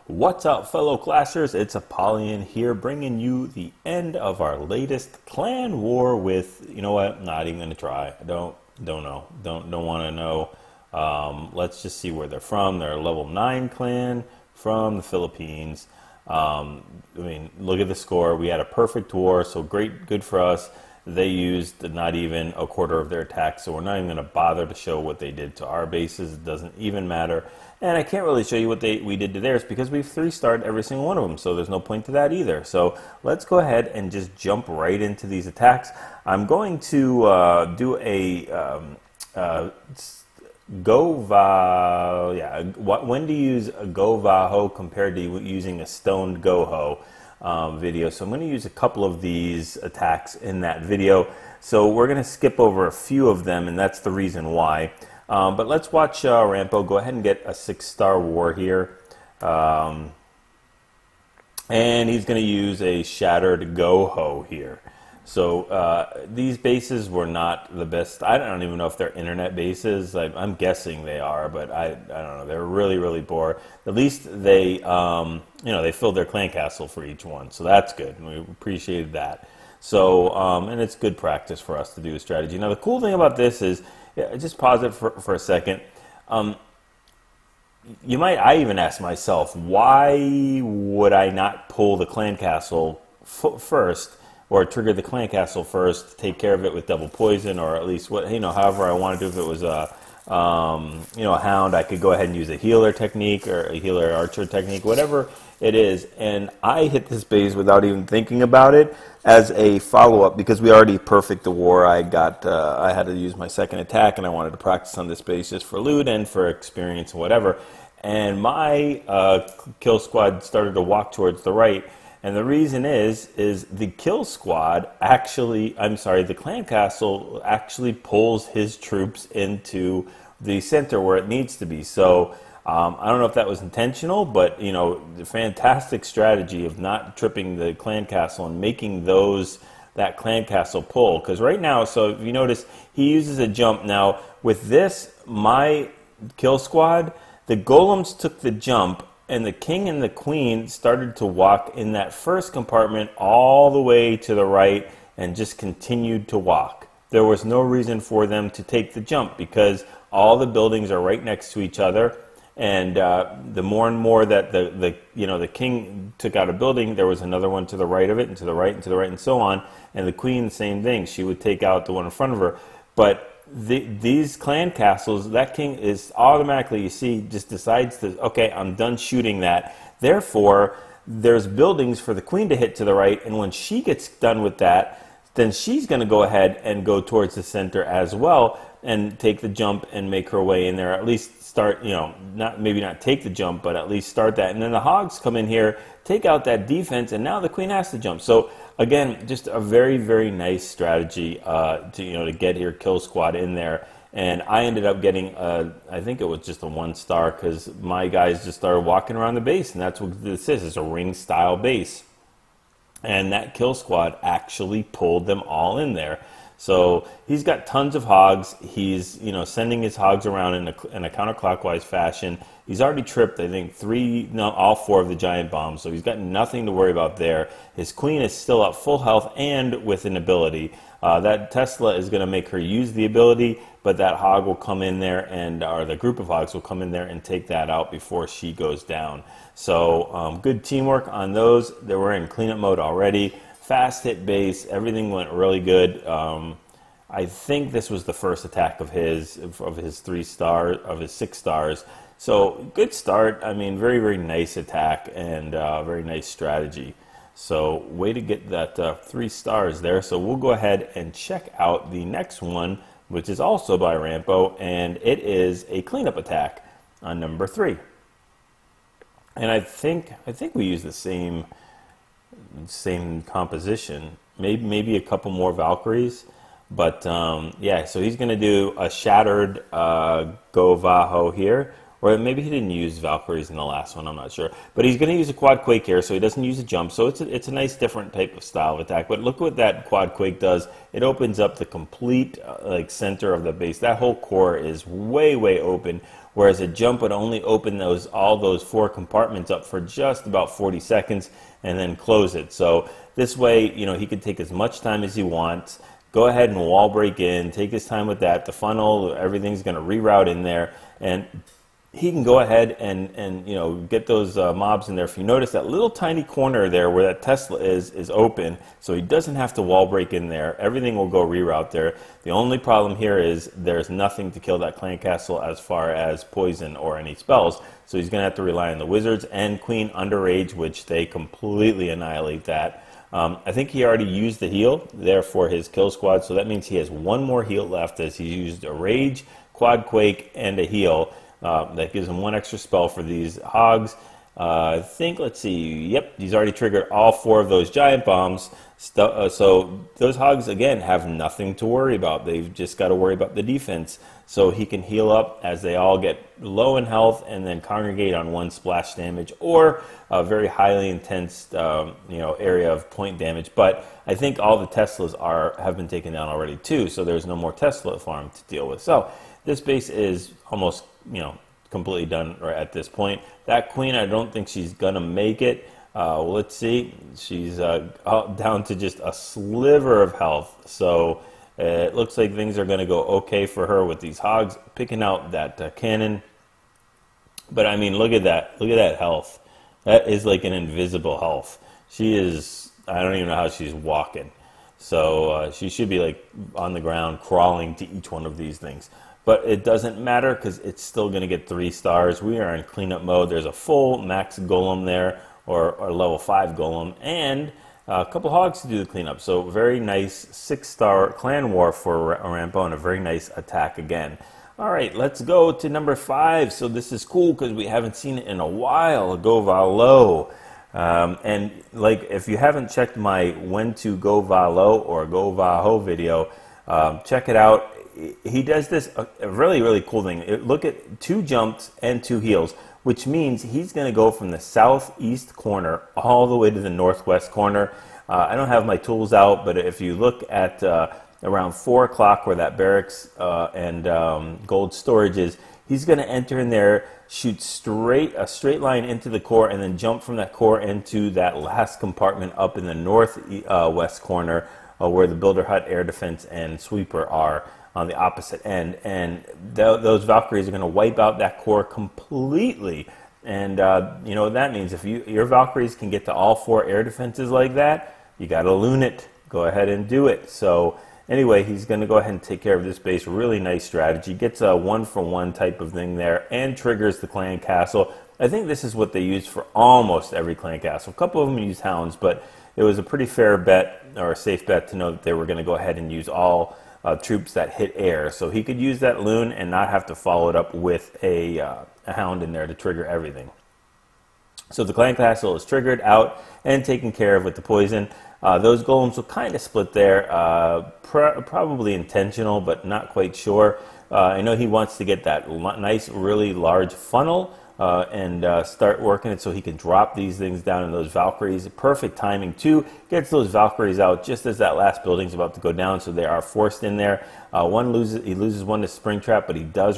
What's up, fellow clashers? It's Apollyon here, bringing you the end of our latest clan war with, you know what, not even gonna try. Don't know, don't want to know. Let's just see where they're from. They're a level 9 clan from the Philippines. I mean, look at the score. We had a perfect war, so good for us. They used not even a quarter of their attack, so we're not even going to bother to show what they did to our bases. It doesn't even matter. And I can't really show you what we did to theirs because we've 3-starred every single one of them, so there's no point to that either. So let's go ahead and just jump right into these attacks. I'm going to do a GoVaLo. Yeah, when to use a GoVaLo compared to using a stoned GoHo. Video. So I'm going to use a couple of these attacks in that video. So we're going to skip over a few of them, and that's the reason why. But let's watch Rampo go ahead and get a 6-star war here. And he's going to use a shattered GoHo here. So these bases were not the best. I don't even know if they're internet bases. I'm guessing they are, but I don't know. They're really poor. At least they, you know, they filled their clan castle for each one, so that's good. And we appreciated that. So, and it's good practice for us to do a strategy. Now, the cool thing about this is, just pause it for a second. I even asked myself, why would I not pull the clan castle first? Or trigger the clan castle first, take care of it with double poison, or at least however I want to do. If it was a hound, I could go ahead and use a healer technique or a healer archer technique, whatever it is. And I hit this base without even thinking about it as a follow-up because we already perfect the war. I had to use my second attack, and I wanted to practice on this base just for loot and for experience and whatever. And my kill squad started to walk towards the right. And the reason is the kill squad the clan castle actually pulls his troops into the center where it needs to be. So I don't know if that was intentional, but the fantastic strategy of not tripping the clan castle and making that clan castle pull. Because right now, so if you notice, he uses a jump. Now with this, my kill squad, the golems took the jump, and the king and the queen started to walk in that first compartment all the way to the right and just continued to walk. There was no reason for them to take the jump because all the buildings are right next to each other. And the more and more that the king took out a building, there was another one to the right of it, and to the right, and to the right, and so on. And the queen, the same thing. She would take out the one in front of her. But these clan castles, that king is automatically, you see, just decides to, okay, I'm done shooting that. Therefore, there's buildings for the queen to hit to the right, and when she gets done with that, then she's going to go ahead and go towards the center as well and take the jump and make her way in there. At least start, maybe not take the jump, but at least start that. And then the hogs come in here, take out that defense, and now the queen has to jump. So again, just a very nice strategy to get your kill squad in there. And I ended up getting I think it was just a 1-star because my guys just started walking around the base, and that's what this is. It's a ring style base, and that kill squad actually pulled them all in there. So he's got tons of hogs. He's sending his hogs around in a counterclockwise fashion. He's already tripped, I think, all 4 of the giant bombs. So he's got nothing to worry about there. His queen is still at full health and with an ability. That Tesla is going to make her use the ability, but that hog will come in there, or the group of hogs will come in there and take that out before she goes down. So good teamwork on those. They were in cleanup mode already. Fast hit base, everything went really good. I think this was the first attack of his 3-star, of his 6 stars. So good start. I mean, very nice attack and very nice strategy. So way to get that 3 stars there. So we'll go ahead and check out the next one, which is also by Rampo, and it is a cleanup attack on number 3. And I think we use the same composition, maybe a couple more Valkyries, but yeah, so he's going to do a shattered GoVaLo here. or maybe he didn't use Valkyries in the last one, I'm not sure. But he's going to use a quad quake here, so he doesn't use a jump, so it's a nice different type of style of attack. But look what that quad quake does. It opens up the complete like center of the base. That whole core is way open, whereas a jump would only open all those 4 compartments up for just about 40 seconds and then close it. So this way, you know, he can take as much time as he wants. Go ahead and wall break in, take his time with that. The funnel, everything's going to reroute in there, and he can go ahead and you know, get those mobs in there. If you notice that little tiny corner there where that Tesla is open, so he doesn't have to wall break in there. Everything will go reroute there. The only problem here is there's nothing to kill that clan castle as far as poison or any spells, so he's going to have to rely on the wizards and Queen Underage, which they completely annihilate that. I think he already used the heal there for his kill squad, so that means he has 1 more heal left, as he used a rage, quad quake, and a heal. That gives him 1 extra spell for these hogs. I think, let's see, yep, he's already triggered all 4 of those giant bombs. So those hogs, again, have nothing to worry about. They've just got to worry about the defense. So he can heal up as they all get low in health and then congregate on 1 splash damage or a very highly intense you know, area of point damage. But I think all the Teslas have been taken down already too, so there's no more Tesla farm to deal with. So this base is almost, you know, completely done right at this point. That queen, I don't think she's gonna make it. Let's see, she's down to just a sliver of health, so it looks like things are gonna go okay for her with these hogs picking out that cannon. But I mean, look at that health. That is like an invisible health. She is, I don't even know how she's walking. So she should be like on the ground crawling to each one of these things. But it doesn't matter because it's still going to get 3 stars. We are in cleanup mode. There's a full max golem there, or level 5 golem, and a couple hogs to do the cleanup. So very nice 6-star clan war for Rambo, and a very nice attack again. All right, let's go to number 5. So this is cool because we haven't seen it in a while. GoVaLo. And like, if you haven't checked my when to GoVaLo or GoVaLo video, check it out. He does this a really cool thing. Look at 2 jumps and 2 heals, which means he's going to go from the southeast corner all the way to the northwest corner. I don't have my tools out, but if you look at around 4 o'clock where that barracks and gold storage is, he's going to enter in there, shoot a straight line into the core, and then jump from that core into that last compartment up in the northwest corner where the builder hut, air defense, and sweeper are on the opposite end. And those Valkyries are going to wipe out that core completely. And you know what that means. If your Valkyries can get to all 4 air defenses like that, you got to LaLoon it. Go ahead and do it. So anyway, he's going to go ahead and take care of this base. Really nice strategy. Gets a 1-for-1 type of thing there and triggers the clan castle. I think this is what they use for almost every clan castle. A couple of them use hounds, but it was a pretty fair bet, or a safe bet, to know that they were going to go ahead and use all troops that hit air. So he could use that loon and not have to follow it up with a hound in there to trigger everything. So the clan castle is triggered out and taken care of with the poison. Those golems will kind of split there, probably intentional, but not quite sure. I know he wants to get that nice, really large funnel and start working it so he can drop these things down in those Valkyries. Perfect timing too. Gets those Valkyries out just as that last building's about to go down, so they are forced in there. He loses 1 to Springtrap, but he does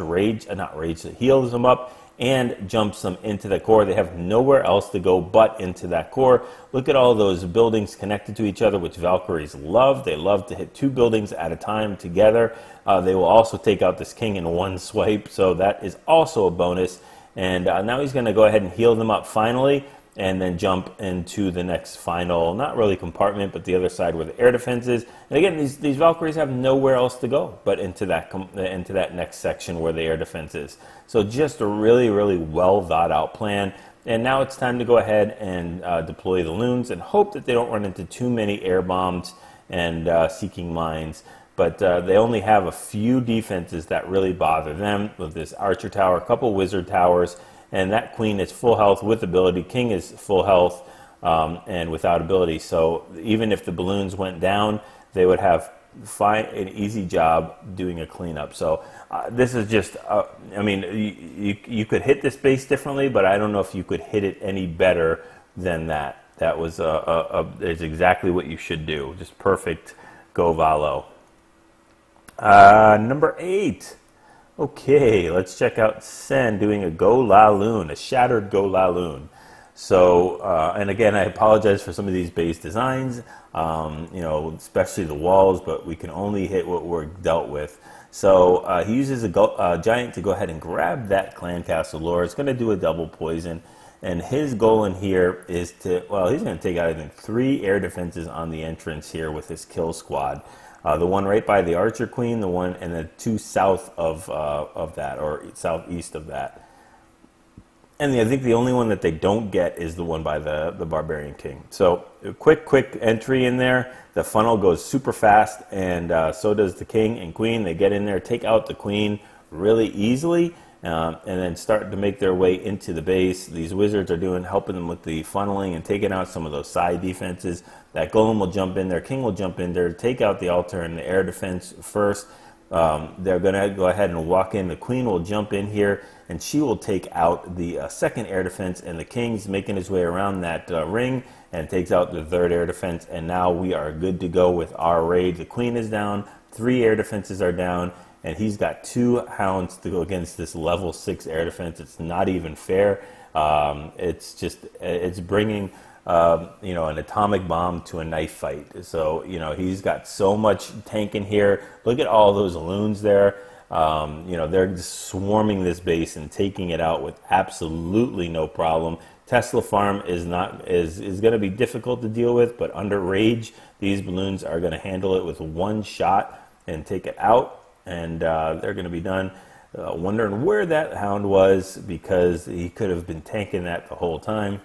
heals them up and jumps them into the core. They have nowhere else to go but into that core. Look at all those buildings connected to each other, which Valkyries love. They love to hit 2 buildings at a time together. They will also take out this king in 1 swipe, so that is also a bonus. And now he's going to go ahead and heal them up finally, and then jump into the next final, not really compartment, but the other side where the air defense is. And again, these Valkyries have nowhere else to go but into that next section where the air defense is. So just a really well thought out plan. And now it's time to go ahead and deploy the loons and hope that they don't run into too many air bombs and seeking mines. But they only have a few defenses that really bother them, with this archer tower, a couple wizard towers, and that queen is full health with ability. King is full health and without ability. So even if the balloons went down, they would have an easy job doing a cleanup. So this is just, I mean, you could hit this base differently, but I don't know if you could hit it any better than that. That was is exactly what you should do. Just perfect GoVaLo. Number 8. Okay, let's check out Sen doing a LaLoon, a shattered LaLoon. So, and again, I apologize for some of these base designs, you know, especially the walls, but we can only hit what we're dealt with. So he uses a giant to go ahead and grab that clan castle lore. It's going to do a double poison. And his goal in here is to, well, he's going to take out, I think, 3 air defenses on the entrance here with his kill squad. The one right by the Archer Queen, the one, and the 2 south of that, or southeast of that. And I think the only one that they don't get is the one by the Barbarian King. So a quick entry in there. The funnel goes super fast, and so does the King and Queen. They get in there, take out the Queen really easily, and then start to make their way into the base. These wizards are helping them with the funneling and taking out some of those side defenses. That Golem will jump in there, King will jump in there, take out the altar and the air defense first. They're going to go ahead and walk in. The Queen will jump in here, and she will take out the second air defense, and the King's making his way around that ring and takes out the 3rd air defense, and now we are good to go with our raid. The Queen is down, 3 air defenses are down, and he's got 2 hounds to go against this level 6 air defense. It's not even fair. It's bringing you know, an atomic bomb to a knife fight. So, you know, he's got so much tank in here. Look at all those LaLoons there. You know, they're just swarming this base and taking it out with absolutely no problem. Tesla Farm is going to be difficult to deal with, but under Rage, these balloons are going to handle it with 1 shot and take it out, and they're going to be done. Wondering where that hound was, because he could have been tanking that the whole time.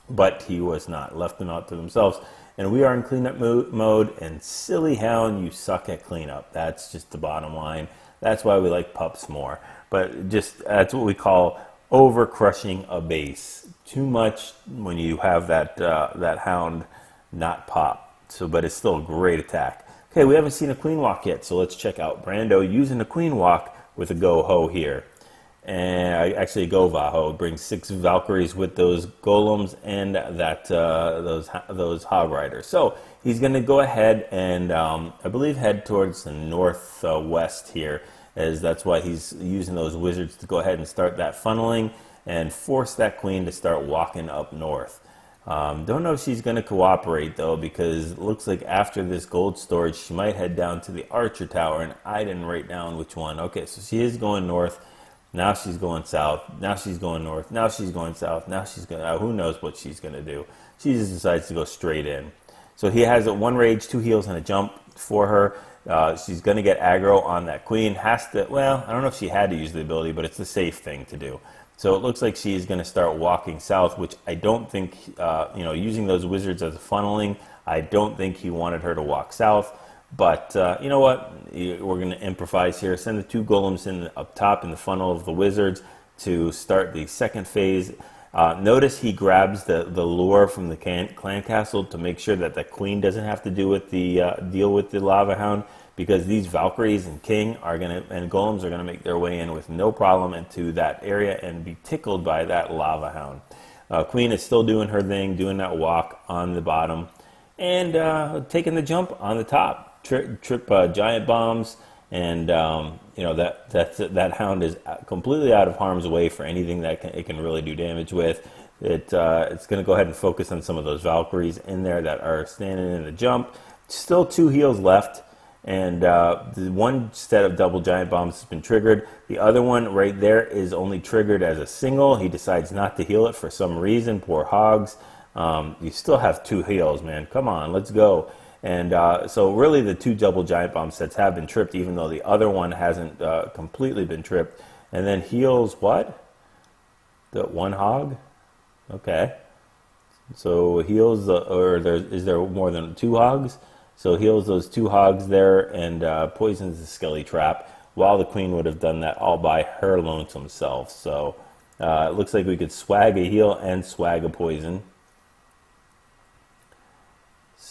But he was not, left them out to themselves. And we are in cleanup mode, and silly hound, you suck at cleanup. That's just the bottom line. That's why we like pups more. But just, that's what we call over crushing a base. Too much when you have that, that hound not pop. So, but it's still a great attack. Okay, we haven't seen a queen walk yet, so let's check out Brando using a queen walk with a GoHo here. And actually GoVaLo brings 6 Valkyries with those golems and that those hog riders. So he's going to go ahead and I believe head towards the northwest here, as that's why he's using those wizards to go ahead and start that funneling and force that queen to start walking up north. Don't know if she's going to cooperate though, because it looks like after this gold storage she might head down to the Archer Tower, and I didn't write down which one. Okay, so she is going north. Now she's going south. Now she's going north. Now she's going south. Now she's going. Who knows what she's going to do? She just decides to go straight in. So he has a 1 rage, 2 heals, and a jump for her. She's going to get aggro on that queen. Has to. Well, I don't know if she had to use the ability, but it's the safe thing to do. So it looks like she's going to start walking south, which I don't think. You know, using those wizards as a funneling, I don't think he wanted her to walk south. But you know what? We're going to improvise here. Send the 2 golems in up top in the funnel of the wizards to start the 2nd phase. Notice he grabs the lure from the clan castle to make sure that the queen doesn't have to deal with the lava hound, because these Valkyries and King are and golems are going to make their way in with no problem into that area and be tickled by that lava hound. Queen is still doing her thing, doing that walk on the bottom, and taking the jump on the top. Trip giant bombs, and you know that hound is completely out of harm's way for anything that it can really do damage with. It's going to go ahead and focus on some of those Valkyries in there that are standing in the jump. Still 2 heals left, and the 1 set of double giant bombs has been triggered. The other one right there is only triggered as a single. He decides not to heal it for some reason. Poor hogs. You still have 2 heals, man. Come on, let's go. And so really the 2 double giant bomb sets have been tripped, even though the other one hasn't completely been tripped. And then heals what? The 1 hog? Okay. So heals, is there more than 2 hogs? So heals those 2 hogs there and poisons the skelly trap, while the queen would have done that all by her lonesome self. So it looks like we could swag a heal and swag a poison.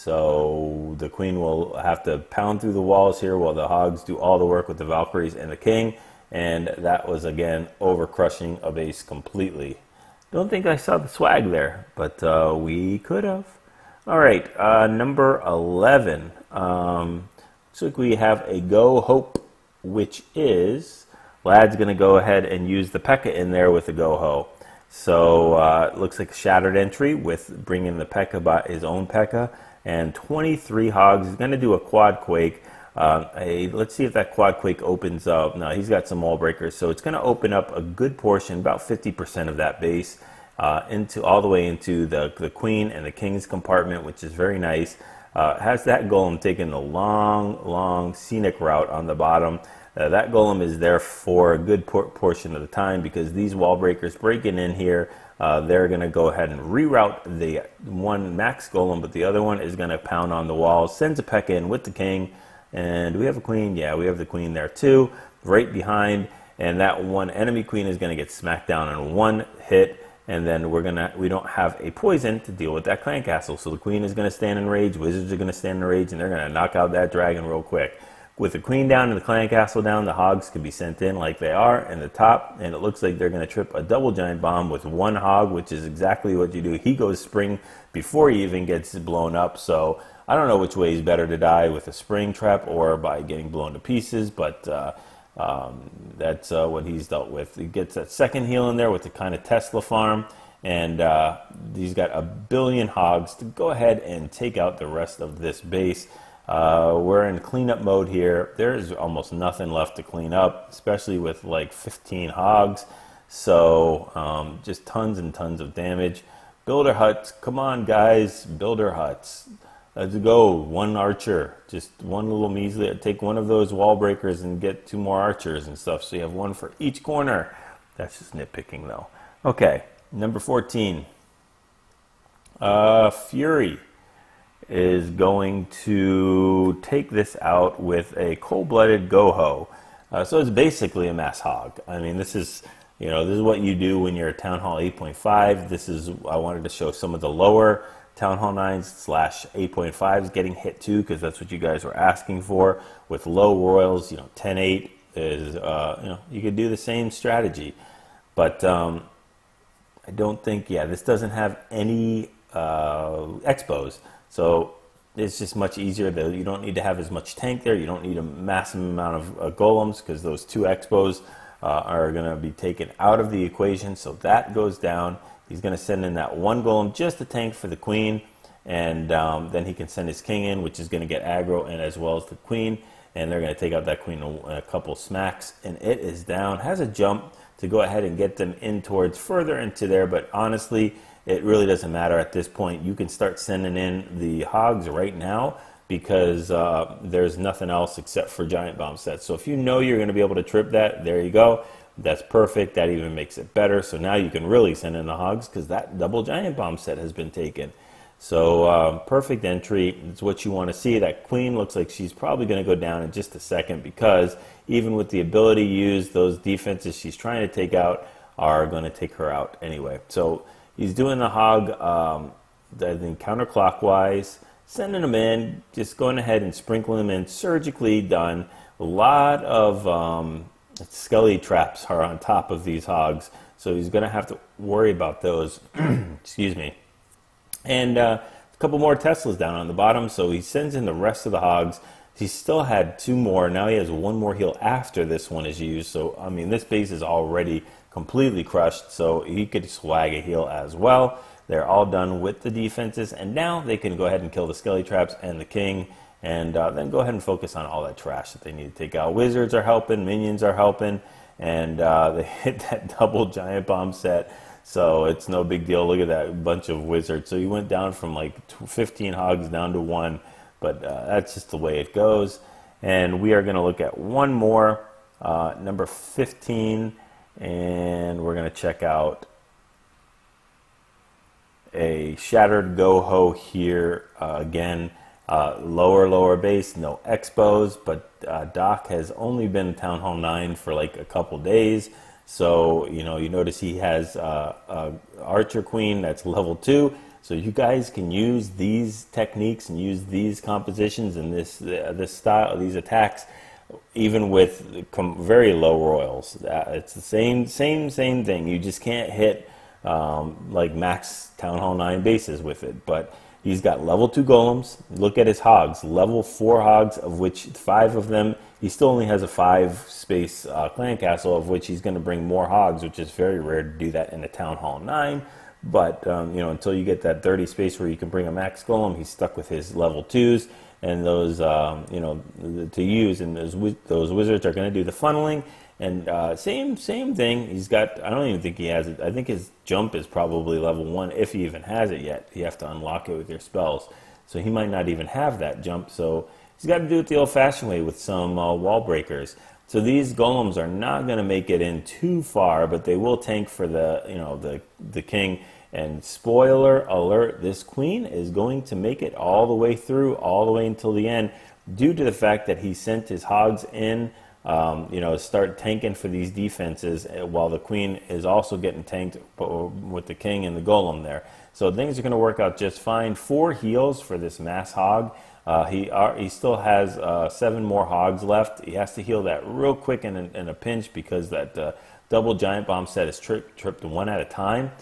So the queen will have to pound through the walls here while the hogs do all the work with the Valkyries and the king. And that was, again, over crushing a base completely. Don't think I saw the swag there, but we could have. All right, number 11. Looks like we have a GoHo, which is, Lad's going to go ahead and use the P.E.K.K.A. in there with the GoHo. So it looks like a shattered entry with bringing the P.E.K.K.A. by his own P.E.K.K.A. and 23 hogs. He's going to do a quad quake. Let's see if that quad quake opens up. No, he's got some wall breakers, so it's going to open up a good portion, about 50% of that base, into all the way into the queen and the king's compartment, which is very nice. Has that golem taking the long scenic route on the bottom. That golem is there for a good portion of the time because these wall breakers breaking in here, they're going to go ahead and reroute the one max golem, but the other one is going to pound on the walls, sends a P.E.K.K.A. in with the king. And do we have a queen? Yeah, we have the queen there too, right behind. And that one enemy queen is going to get smacked down in one hit. And then we don't have a poison to deal with that clan castle. So the queen is going to stand in rage, wizards are going to stand in rage, and they're going to knock out that dragon real quick. With the queen down and the clan castle down, the hogs can be sent in like they are in the top. And it looks like they're going to trip a double giant bomb with one hog, which is exactly what you do. He goes spring before he even gets blown up. So I don't know which way is better to die, with a spring trap or by getting blown to pieces, but that's what he's dealt with. He gets that second heal in there with the kind of Tesla farm, and he's got a billion hogs to go ahead and take out the rest of this base. We're in cleanup mode here. There's almost nothing left to clean up, especially with like 15 hogs. So just tons and tons of damage. Builder huts, come on guys, builder huts. Let's go, one archer, just one little measly, take one of those wall breakers and get 2 more archers and stuff, so you have one for each corner. That's just nitpicking though. Okay, number 14. Fury is going to take this out with a cold-blooded GoHo. So it's basically a mass hog. I mean, this is what you do when you're at Town Hall 8.5. I wanted to show some of the lower Town Hall 9s / 8.5s getting hit too, because that's what you guys were asking for. With low royals, 10-8 is, you could do the same strategy. But I don't think, this doesn't have any expos. So it's just much easier. You don't need to have as much tank there. You don't need a massive amount of golems, because those 2 expos are going to be taken out of the equation. So that goes down. He's going to send in that 1 golem, just a tank for the queen, and then he can send his king in, which is going to get aggro, and as well as the queen, and they're going to take out that queen in a couple smacks, and it is down. Has a jump to go ahead and get them in towards further into there, but honestly, it really doesn't matter at this point. You can start sending in the hogs right now, because there's nothing else except for giant bomb sets. So if you know you're going to be able to trip that, there you go. That's perfect. That even makes it better. So now you can really send in the hogs, because that double giant bomb set has been taken. So perfect entry. It's what you want to see. That queen looks like she's probably going to go down in just a second, because even with the ability to use, those defenses she's trying to take out are going to take her out anyway. So he's doing the hog, I think counterclockwise, sending them in, just going ahead and sprinkling them in, surgically done. A lot of skelly traps are on top of these hogs, so he's going to have to worry about those. Excuse me. And a couple more Teslas down on the bottom, so he sends in the rest of the hogs. He still had 2 more. Now he has 1 more heal after this one is used. So, I mean, this base is already completely crushed, so he could swag a heal as well. They're all done with the defenses, and now they can go ahead and kill the skelly traps and the king, and then go ahead and focus on all that trash that they need to take out. Wizards are helping, minions are helping, and they hit that double giant bomb set, so it's no big deal. Look at that bunch of wizards. So you went down from like 15 hogs down to 1, but that's just the way it goes. And we are going to look at one more, number 15, and we're going to check out a shattered GoHo here. Again, lower base, no expos, but Doc has only been Town Hall 9 for like a couple days. So, you notice he has Archer Queen that's level 2. So you guys can use these techniques and use these compositions and this style, these attacks, even with very low royals. It's the same thing. You just can't hit like max Town Hall 9 bases with it. But he's got level 2 golems. Look at his hogs. Level 4 hogs, of which 5 of them, he still only has a 5 space clan castle, of which he's going to bring more hogs, which is very rare to do that in a Town Hall 9. But you know, until you get that 30 space where you can bring a max golem, he's stuck with his level 2s. And those, you know, to use, and those wizards are going to do the funneling. And same thing. He's got, I don't even think he has it. I think his jump is probably level 1, if he even has it yet. You have to unlock it with your spells. So he might not even have that jump. So he's got to do it the old-fashioned way with some wall breakers. So these golems are not going to make it in too far, but they will tank for the, you know, the king. And spoiler alert, this queen is going to make it all the way through, all the way until the end, due to the fact that he sent his hogs in, you know, start tanking for these defenses, while the queen is also getting tanked with the king and the golem there. So things are going to work out just fine. 4 heals for this mass hog. He still has 7 more hogs left. He has to heal that real quick in a pinch, because that double giant bomb set is tripped 1 at a time.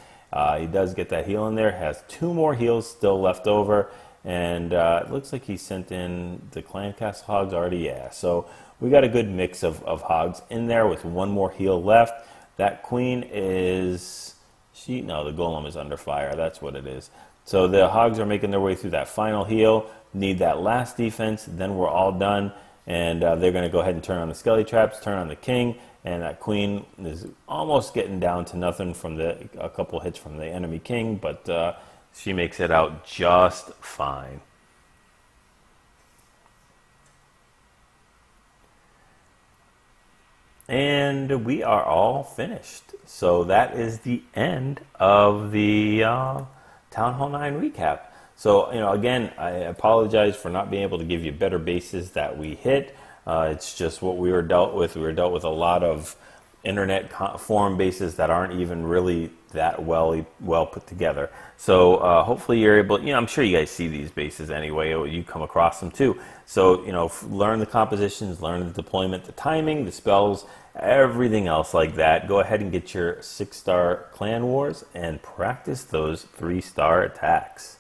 He does get that heal in there, has 2 more heals still left over, and it looks like he sent in the clan castle hogs already, yeah. So we got a good mix of hogs in there with 1 more heal left. That queen is, no, the golem is under fire, that's what it is. So the hogs are making their way through that final heal, need that last defense, then we're all done, and they're going to go ahead and turn on the skelly traps, turn on the king. And that queen is almost getting down to nothing from a couple hits from the enemy king, but she makes it out just fine. And we are all finished. So that is the end of the Town Hall 9 recap. So, you know, again, I apologize for not being able to give you better bases that we hit. It's just what we were dealt with. We were dealt with a lot of internet forum bases that aren't even really that well put together. So hopefully you're able, you know, I'm sure you guys see these bases anyway. You come across them too. So, you know, learn the compositions, learn the deployment, the timing, the spells, everything else like that. Go ahead and get your 6-star clan wars and practice those 3-star attacks.